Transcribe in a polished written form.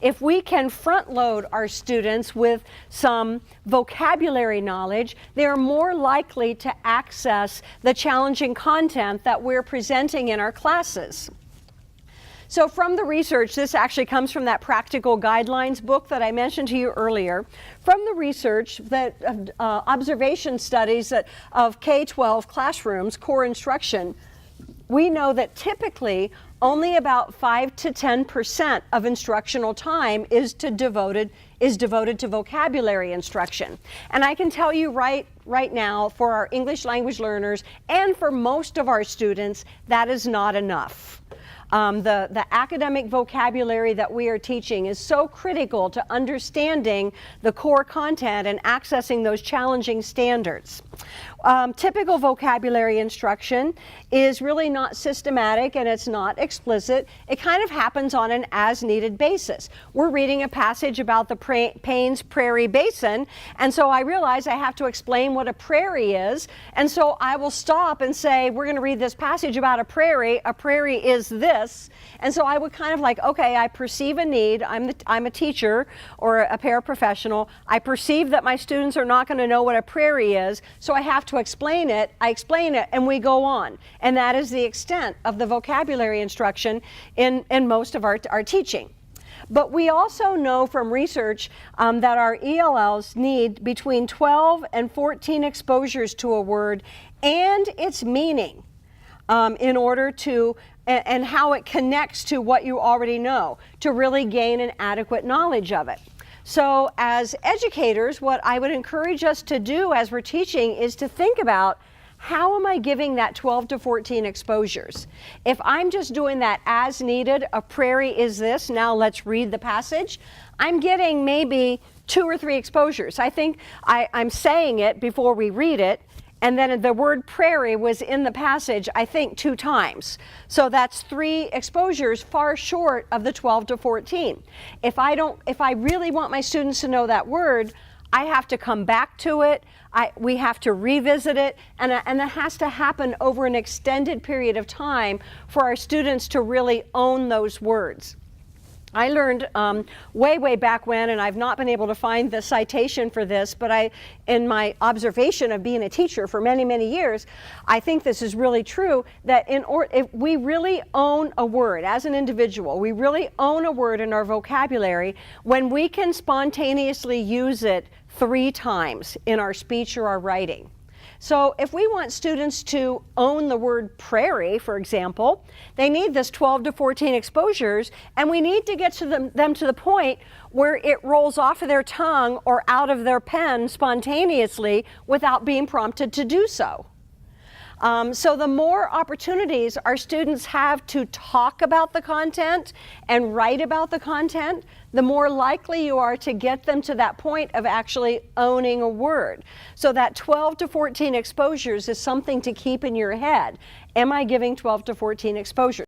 if we can front load our students with some vocabulary knowledge, they're more likely to access the challenging content that we're presenting in our classes. So from the research, this actually comes from that Practical Guidelines book that I mentioned to you earlier. From the research, that observation studies of K-12 classrooms, core instruction, we know that typically only about 5 to 10% of instructional time is devoted to vocabulary instruction. And I can tell you right now, for our English language learners and for most of our students, that is not enough. The academic vocabulary that we are teaching is so critical to understanding the core content and accessing those challenging standards. Typical vocabulary instruction is really not systematic and it's not explicit. It kind of happens on an as-needed basis. We're reading a passage about the Paynes Prairie Basin, and so I realize I have to explain what a prairie is, and so I will stop and say, we're going to read this passage about a prairie. A prairie is this. And so I would kind of like, okay, I perceive a need. I'm a teacher or a paraprofessional. I perceive that my students are not going to know what a prairie is, so I have to explain it. I explain it and we go on. And that is the extent of the vocabulary instruction in most of our teaching. But we also know from research that our ELLs need between 12 and 14 exposures to a word and its meaning in order to and how it connects to what you already know, to really gain an adequate knowledge of it. So as educators, what I would encourage us to do as we're teaching is to think about, how am I giving that 12 to 14 exposures? If I'm just doing that as needed, a prairie is this, now let's read the passage, I'm getting maybe 2 or 3 exposures. I think I'm saying it before we read it, and then the word prairie was in the passage, I think, 2 times. So that's 3 exposures, far short of the 12 to 14. If I really want my students to know that word, I have to come back to it, we have to revisit it, and that has to happen over an extended period of time for our students to really own those words. I learned way back when, and I've not been able to find the citation for this, but in my observation of being a teacher for many years, I think this is really true, that if we really own a word as an individual, we really own a word in our vocabulary when we can spontaneously use it 3 times in our speech or our writing. So if we want students to own the word prairie, for example, they need this 12 to 14 exposures, and we need to get to them to the point where it rolls off of their tongue or out of their pen spontaneously without being prompted to do so. So the more opportunities our students have to talk about the content and write about the content, the more likely you are to get them to that point of actually owning a word. So that 12 to 14 exposures is something to keep in your head. Am I giving 12 to 14 exposures?